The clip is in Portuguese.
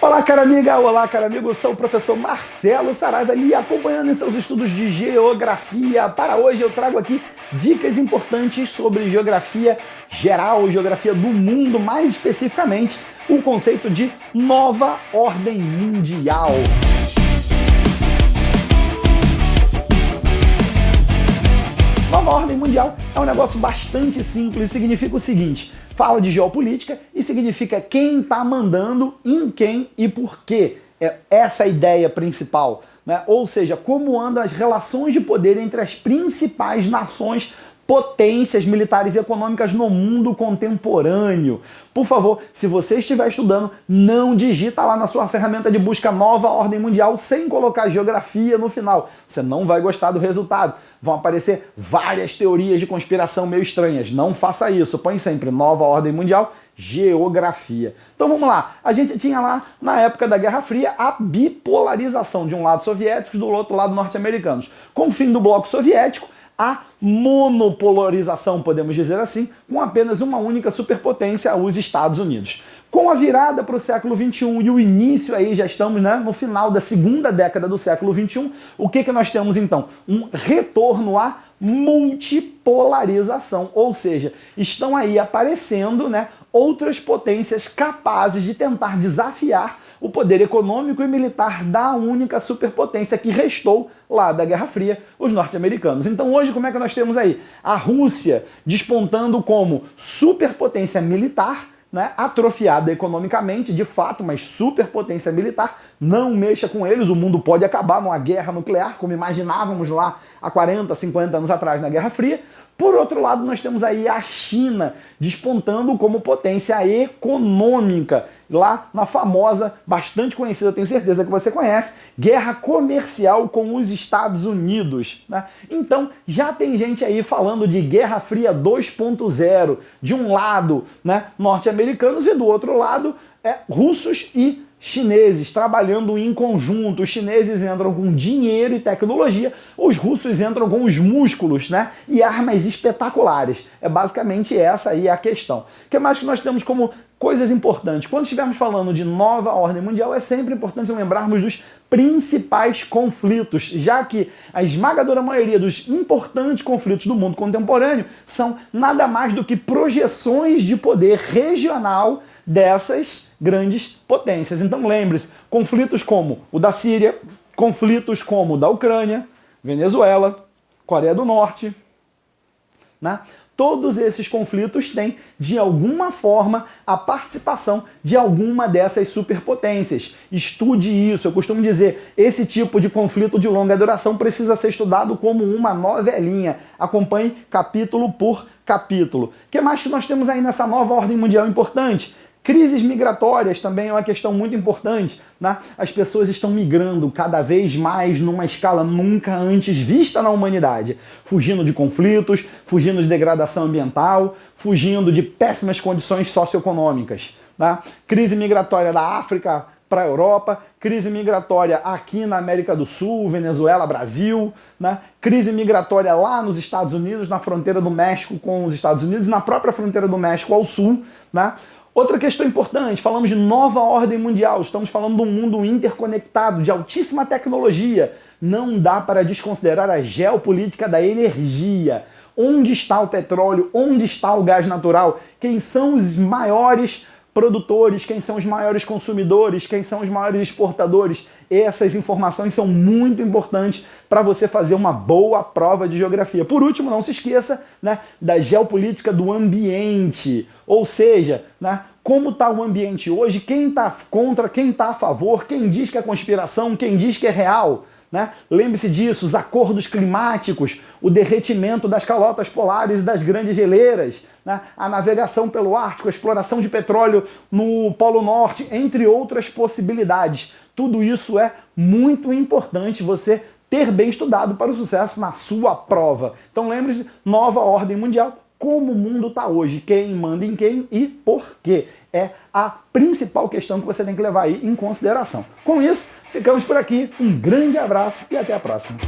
Olá, cara amiga, olá, cara amigo, eu sou o professor Marcelo Saraiva ali acompanhando em seus estudos de geografia. Para hoje eu trago aqui dicas importantes sobre geografia geral, geografia do mundo, mais especificamente o conceito de nova ordem mundial. Nova ordem mundial é um negócio bastante simples, significa o seguinte: fala de geopolítica e significa quem está mandando em quem e por quê. É essa a ideia principal, né? Ou seja, como andam as relações de poder entre as principais nações, potências militares e econômicas no mundo contemporâneo. Por favor, se você estiver estudando, não digita lá na sua ferramenta de busca Nova Ordem Mundial sem colocar geografia no final. Você não vai gostar do resultado. Vão aparecer várias teorias de conspiração meio estranhas. Não faça isso. Põe sempre Nova Ordem Mundial, geografia. Então vamos lá. A gente tinha lá, na época da Guerra Fria, a bipolarização. De um lado soviéticos, do outro lado norte-americanos. Com o fim do bloco soviético, a monopolarização, podemos dizer assim, com apenas uma única superpotência, os Estados Unidos. Com a virada para o século XXI e o início aí, já estamos, né, no final da segunda década do século XXI, o que nós temos então? Um retorno à multipolarização, ou seja, estão aí aparecendo, né, outras potências capazes de tentar desafiar o poder econômico e militar da única superpotência que restou lá da Guerra Fria, os norte-americanos. Então hoje como é que nós temos aí? A Rússia despontando como superpotência militar, né, atrofiada economicamente, de fato, mas superpotência militar. Não mexa com eles, o mundo pode acabar numa guerra nuclear, como imaginávamos lá há 40, 50 anos atrás na Guerra Fria. Por outro lado, nós temos aí a China despontando como potência econômica, lá na famosa, bastante conhecida, tenho certeza que você conhece, guerra comercial com os Estados Unidos, né? Então, já tem gente aí falando de Guerra Fria 2.0, de um lado, né, norte-americanos e do outro lado, russos e chineses trabalhando em conjunto. Os chineses entram com dinheiro e tecnologia, os russos entram com os músculos, né, e armas espetaculares. É basicamente essa aí a questão. O que mais que nós temos como coisas importantes? Quando estivermos falando de nova ordem mundial, é sempre importante lembrarmos dos principais conflitos, já que a esmagadora maioria dos importantes conflitos do mundo contemporâneo são nada mais do que projeções de poder regional dessas grandes potências. Então lembre-se, conflitos como o da Síria, conflitos como o da Ucrânia, Venezuela, Coreia do Norte, né? Todos esses conflitos têm, de alguma forma, a participação de alguma dessas superpotências. Estude isso. Eu costumo dizer, esse tipo de conflito de longa duração precisa ser estudado como uma novelinha. Acompanhe capítulo por capítulo. O que mais que nós temos aí nessa nova ordem mundial importante? Crises migratórias também é uma questão muito importante, né? As pessoas estão migrando cada vez mais numa escala nunca antes vista na humanidade, fugindo de conflitos, fugindo de degradação ambiental, fugindo de péssimas condições socioeconômicas, né? Crise migratória da África para a Europa, crise migratória aqui na América do Sul, Venezuela, Brasil, né? Crise migratória lá nos Estados Unidos, na fronteira do México com os Estados Unidos, na própria fronteira do México ao sul, né? Outra questão importante, falamos de nova ordem mundial, estamos falando de um mundo interconectado, de altíssima tecnologia. Não dá para desconsiderar a geopolítica da energia. Onde está o petróleo? Onde está o gás natural? Quem são os maiores produtores? Quem são os maiores consumidores? Quem são os maiores exportadores? Essas informações são muito importantes para você fazer uma boa prova de geografia. Por último, não se esqueça, né, da geopolítica do ambiente, ou seja, né, como está o ambiente hoje, quem está contra, quem está a favor, quem diz que é conspiração, quem diz que é real, né? Lembre-se disso, os acordos climáticos, o derretimento das calotas polares e das grandes geleiras, né? A navegação pelo Ártico, a exploração de petróleo no Polo Norte, entre outras possibilidades. Tudo isso é muito importante você ter bem estudado para o sucesso na sua prova. Então lembre-se, nova ordem mundial, como o mundo está hoje, quem manda em quem e por quê. É a principal questão que você tem que levar aí em consideração. Com isso, ficamos por aqui. Um grande abraço e até a próxima.